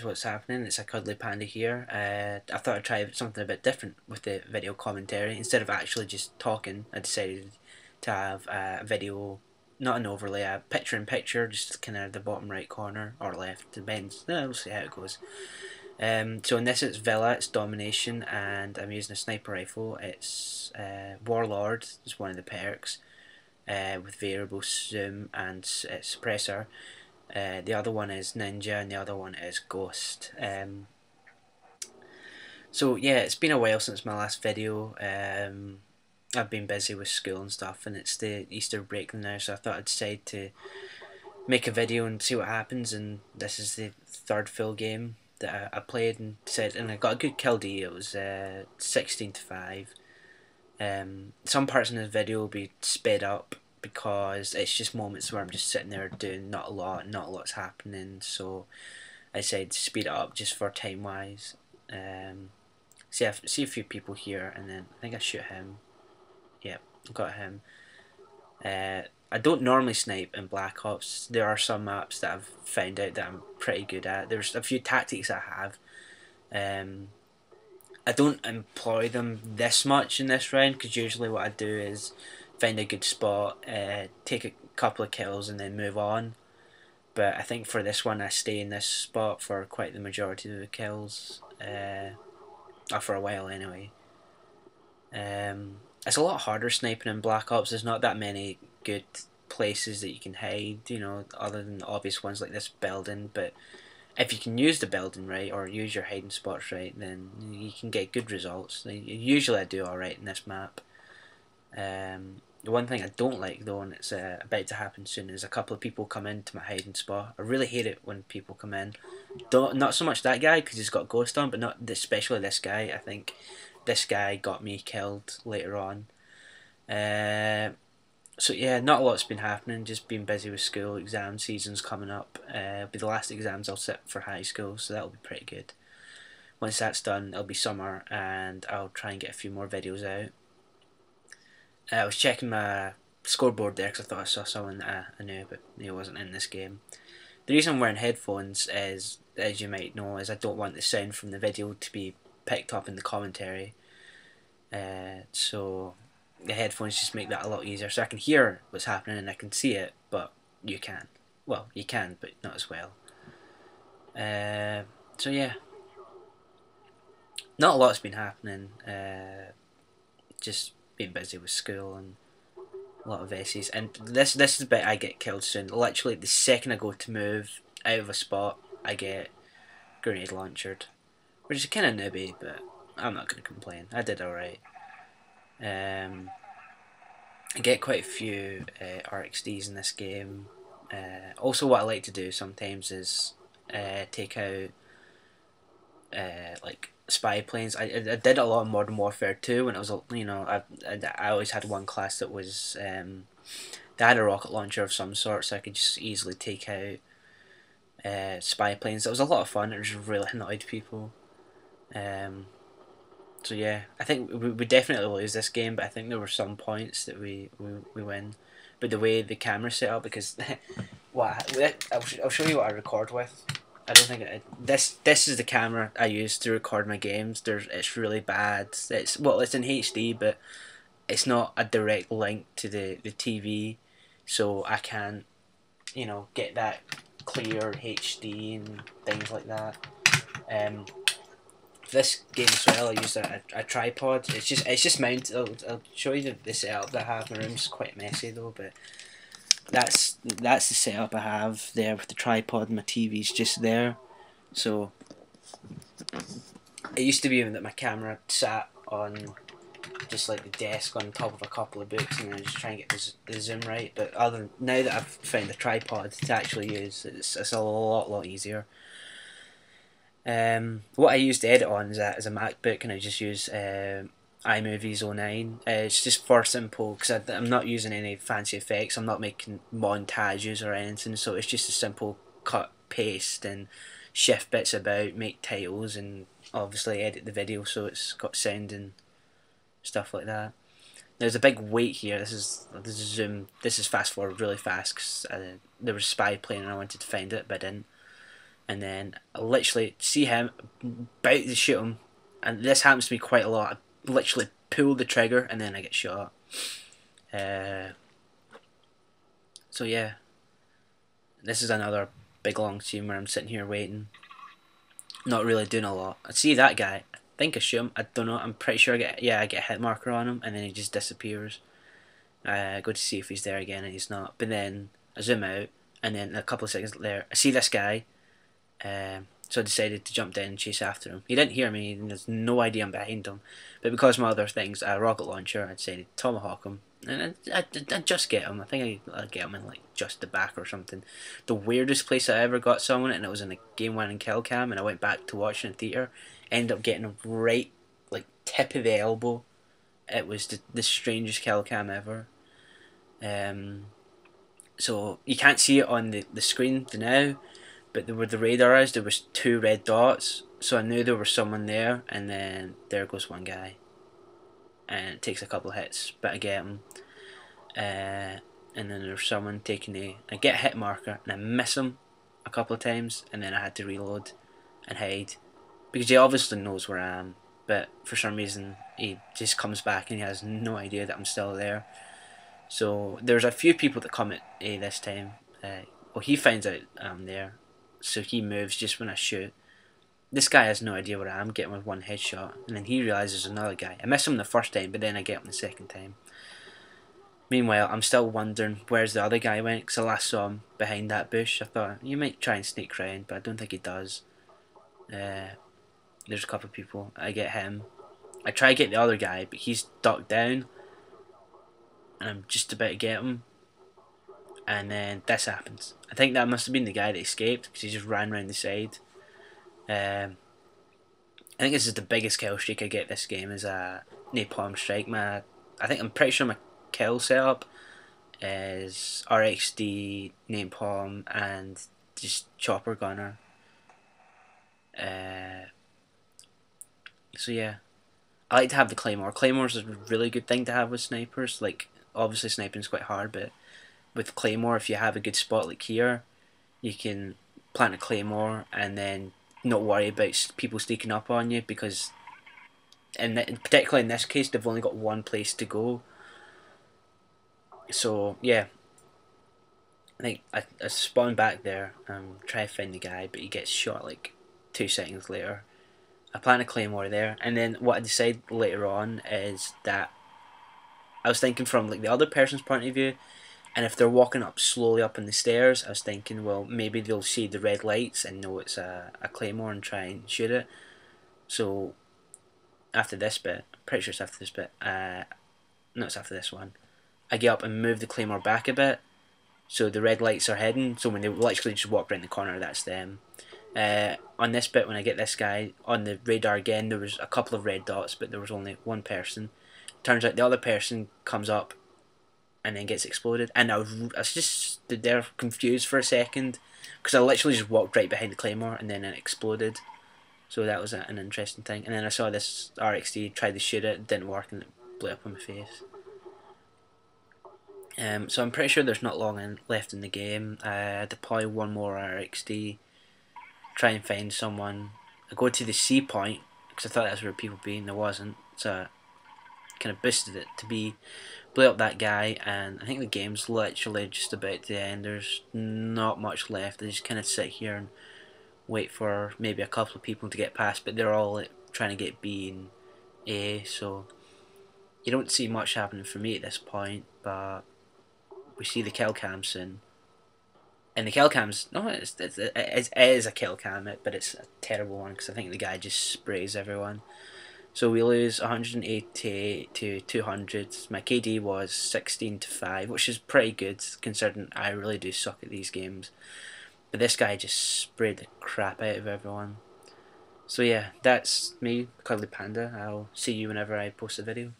What's happening? It's a cuddly panda here. I thought I'd try something a bit different with the video commentary. Instead of actually just talking, I decided to have a video, not an overlay, a picture in picture, just kind of the bottom right corner or left, depends. We'll see how it goes. So in this it's Villa, it's Domination, and I'm using a sniper rifle. It's Warlord is one of the perks, with variable zoom and suppressor. The other one is Ninja, and the other one is Ghost. So yeah, it's been a while since my last video. I've been busy with school and stuff, and it's the Easter break now, so I thought I'd decide to make a video and see what happens. And this is the third full game that I played and said, and I got a good kill D. It was 16-5. Some parts in this video will be sped up because it's just moments where I'm just sitting there doing not a lot's happening, so I decided to speed it up just for time wise. See a few people here, and then I think I shoot him. Yep, got him. I don't normally snipe in Black Ops. There are some maps that I've found out that I'm pretty good at. There's a few tactics I have. I don't employ them this much in this round, because usually what I do is find a good spot, take a couple of kills and then move on. But I think for this one I stay in this spot for quite the majority of the kills, or for a while anyway. It's a lot harder sniping in Black Ops. There's not that many good places that you can hide, you know, other than the obvious ones like this building. But if you can use the building right, or use your hiding spots right, then you can get good results. Usually I do alright in this map. The one thing I don't like though, and it's about to happen soon, is a couple of people come into my hiding spot. I really hate it when people come in. Not so much that guy, because he's got Ghost on, but not especially this guy. I think this guy got me killed later on. So yeah, not a lot's been happening, just been busy with school. Exam season's coming up. It'll be the last exams I'll sit for high school, so that'll be pretty good. Once that's done, it'll be summer, and I'll try and get a few more videos out. I was checking my scoreboard there because I thought I saw someone that I knew, but he wasn't in this game. The reason I'm wearing headphones is, as you might know, is I don't want the sound from the video to be picked up in the commentary. So the headphones just make that a lot easier, so I can hear what's happening and I can see it, but you can't. Well, you can, but not as well. So yeah, not a lot's been happening. Just been busy with school and a lot of essays. And this is the bit I get killed soon. Literally, the second I go to move out of a spot, I get grenade launched, which is kind of newbie, but I'm not going to complain. I did alright. I get quite a few RXDs in this game. Also, what I like to do sometimes is take out like spy planes. I did a lot of Modern Warfare 2 when I was, you know, I always had one class that was they had a rocket launcher of some sort, so I could just easily take out spy planes. It was a lot of fun. It just really annoyed people. So yeah, I think we definitely lose this game, but I think there were some points that we win. But the way the camera set up, because I'll show you what I record with. I don't think this is the camera I use to record my games. It's really bad. It's in HD, but it's not a direct link to the TV, so I can't, you know, get that clear HD and things like that. This game as well, I use a tripod. It's just mounted. I'll show you the setup that I have. My room's quite messy though, but that's the setup I have there with the tripod. My TV's just there. So it used to be that my camera sat on just like the desk on top of a couple of books, and I just try and get the zoom right. But now that I've found a tripod to actually use, it's a lot easier. What I use to edit on is a MacBook, and I just use iMovies 09. It's just for simple, because I'm not using any fancy effects. I'm not making montages or anything, so it's just a simple cut, paste, and shift bits about, make titles, and obviously edit the video so it's got sound and stuff like that. There's a big weight here. This is zoom. This is fast forward really fast because there was a spy plane and I wanted to find it, but I didn't. and then I literally see him about to shoot him, and this happens to me quite a lot. I literally pull the trigger and then I get shot. So yeah, this is another big long scene where I'm sitting here waiting, not really doing a lot. I see that guy. I think I shoot him. I don't know. I'm pretty sure I get a hit marker on him, and then he just disappears. I go to see if he's there again, and he's not. But then I zoom out, and then a couple of seconds later, I see this guy. So I decided to jump down and chase after him. He didn't hear me, and there's no idea I'm behind him. But because of my other things, a rocket launcher, I decided to tomahawk him. And I just get him. I think I get him in like just the back or something. The weirdest place I ever got someone, and it was in a game-winning kill cam, and I went back to watch in the theatre. Ended up getting him right, like, tip of the elbow. It was the strangest kill cam ever. So you can't see it on the screen now, but where the radar is, there was 2 red dots, so I knew there was someone there, and then there goes one guy. And it takes a couple of hits, but I get him. And then there's someone taking I get a hit marker, and I miss him a couple of times, and then I had to reload and hide. Because he obviously knows where I am, but for some reason he just comes back and he has no idea that I'm still there. So there's a few people that come at A this time. Well, he finds out I'm there, so he moves just when I shoot. This guy has no idea where I am, getting with one headshot, and then he realises there's another guy. I miss him the first time, but then I get him the second time. Meanwhile, I'm still wondering where's the other guy went, because I last saw him behind that bush. I thought, he might try and sneak around, but I don't think he does. There's a couple of people. I get him. I try to get the other guy, but he's ducked down, and I'm just about to get him. And then this happens. I think that must have been the guy that escaped, because he just ran around the side. I think this is the biggest kill streak I get this game, is a napalm strike. I'm pretty sure my kill setup is RXD, napalm, and just chopper gunner. So yeah, I like to have the claymore. Claymore's a really good thing to have with snipers. Like, obviously sniping is quite hard, but with claymore, if you have a good spot like here, you can plant a claymore and then not worry about people sneaking up on you, because particularly in this case, they've only got one place to go. So yeah, I think I spawn back there, try to find the guy, but he gets shot like 2 seconds later. I plant a claymore there, and then what I decide later on is that I was thinking from like the other person's point of view, and if they're walking up slowly up in the stairs, I was thinking, well, maybe they'll see the red lights and know it's a claymore and try and shoot it. So after this bit, I'm pretty sure it's after this bit, no, it's after this one, I get up and move the claymore back a bit, so the red lights are hidden, so when they literally just walk around the corner, that's them. On this bit, when I get this guy, on the radar again, there was a couple of red dots, but there was only one person. Turns out the other person comes up and then gets exploded, and I just stood there confused for a second, because I literally just walked right behind the claymore and then it exploded. So that was an interesting thing. And then I saw this RXD, tried to shoot it, didn't work, and it blew up in my face. So I'm pretty sure there's not long left in the game. I deploy one more RXD, try and find someone. I go to the C point, because I thought that's where people be, and there wasn't. So I kind of boosted it to be, blew up that guy, and I think the game's literally just about to end. There's not much left. I just kind of sit here and wait for maybe a couple of people to get past, but they're all like, trying to get B and A, so you don't see much happening for me at this point, but we see the kill cam soon. And the kill cam's, no, it is a kill cam, but it's a terrible one, because I think the guy just sprays everyone. So we lose 188 to 200. My KD was 16 to 5, which is pretty good, considering I really do suck at these games. But this guy just sprayed the crap out of everyone. So yeah, that's me, Cuddly Panda. I'll see you whenever I post a video.